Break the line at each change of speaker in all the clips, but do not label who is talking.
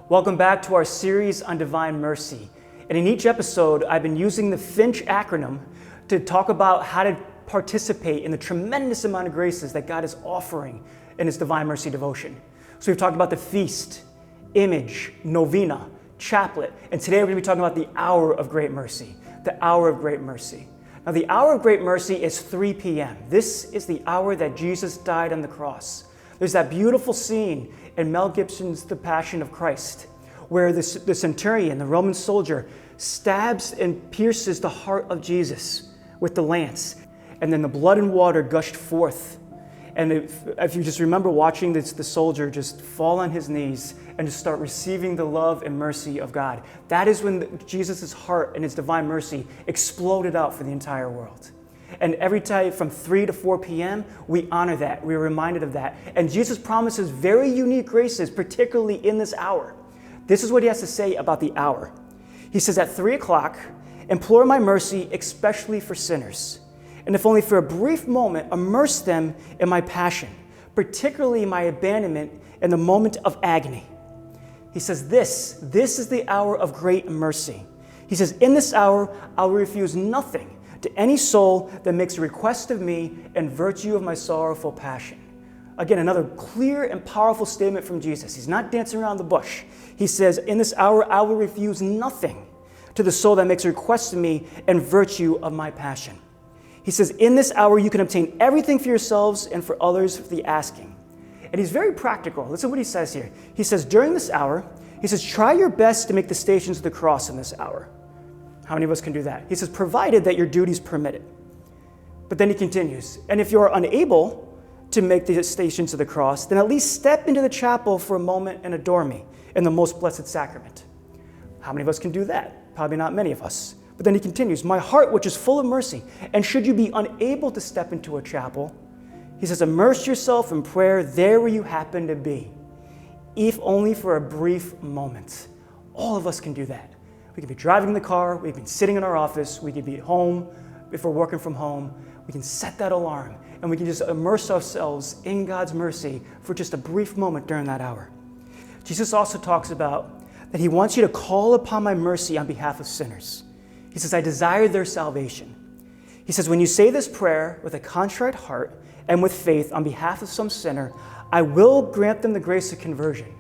Welcome back to our series on divine mercy. And in each episode, I've been using the FINCH acronym to talk about how to participate in the tremendous amount of graces that God is offering in His divine mercy devotion. So we've talked about the feast, image, novena, chaplet, and today we're going to be talking about the hour of great mercy, the hour of great mercy. Now the hour of great mercy is 3 p.m. This is the hour that Jesus died on the cross. There's that beautiful scene in Mel Gibson's The Passion of Christ, where the centurion, the Roman soldier, stabs and pierces the heart of Jesus with the lance, and then the blood and water gushed forth. And if you just remember watching the soldier just fall on his knees and just start receiving the love and mercy of God, that is when Jesus' heart and His divine mercy exploded out for the entire world. And every time from 3 to 4 p.m., we honor that. We're reminded of that. And Jesus promises very unique graces, particularly in this hour. This is what He has to say about the hour. He says, at 3 o'clock, implore my mercy, especially for sinners. And if only for a brief moment, immerse them in my passion, particularly my abandonment in the moment of agony. He says, this is the hour of great mercy. He says, in this hour, I'll refuse nothing to any soul that makes a request of me in virtue of my sorrowful passion. Again, another clear and powerful statement from Jesus. He's not dancing around the bush. He says, in this hour, I will refuse nothing to the soul that makes a request of me in virtue of my passion. He says, in this hour, you can obtain everything for yourselves and for others for the asking. And He's very practical. Listen to what He says here. He says, during this hour, He says, try your best to make the stations of the cross in this hour. How many of us can do that? He says, provided that your duties permit it. But then He continues, and if you are unable to make the stations of the cross, then at least step into the chapel for a moment and adore me in the most blessed sacrament. How many of us can do that? Probably not many of us. But then He continues, my heart, which is full of mercy, and should you be unable to step into a chapel, He says, immerse yourself in prayer there where you happen to be, if only for a brief moment. All of us can do that. We could be driving in the car, we can be sitting in our office, we could be at home, if we're working from home, we can set that alarm, and we can just immerse ourselves in God's mercy for just a brief moment during that hour. Jesus also talks about that He wants you to call upon my mercy on behalf of sinners. He says, I desire their salvation. He says, when you say this prayer with a contrite heart and with faith on behalf of some sinner, I will grant them the grace of conversion.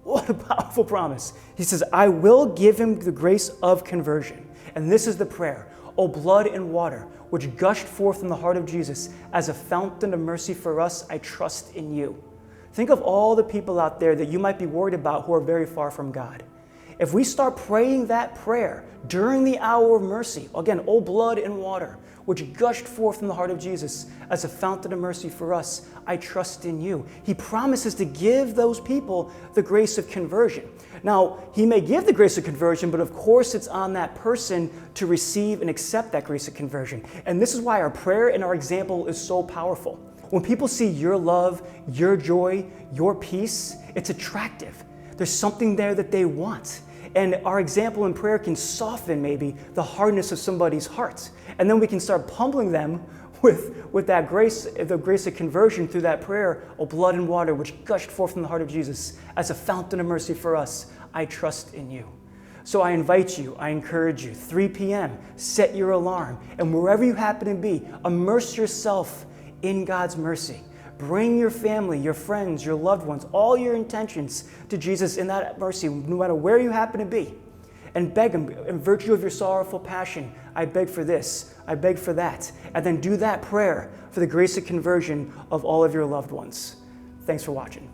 What a powerful promise. He says, I will give him the grace of conversion. And this is the prayer. O blood and water, which gushed forth from the heart of Jesus as a fountain of mercy for us, I trust in you. Think of all the people out there that you might be worried about who are very far from God. If we start praying that prayer during the hour of mercy, again, O blood and water, which gushed forth from the heart of Jesus as a fountain of mercy for us, I trust in you. He promises to give those people the grace of conversion. Now, He may give the grace of conversion, but of course it's on that person to receive and accept that grace of conversion. And this is why our prayer and our example is so powerful. When people see your love, your joy, your peace, it's attractive. There's something there that they want. And our example in prayer can soften maybe the hardness of somebody's heart. And then we can start pummeling them with that grace, the grace of conversion through that prayer, O blood and water, which gushed forth from the heart of Jesus as a fountain of mercy for us, I trust in you. So I invite you, I encourage you, 3 p.m., set your alarm, and wherever you happen to be, immerse yourself in God's mercy. Bring your family, your friends, your loved ones, all your intentions to Jesus in that mercy, no matter where you happen to be. And beg Him, in virtue of your sorrowful passion, I beg for this, I beg for that. And then do that prayer for the grace of conversion of all of your loved ones. Thanks for watching.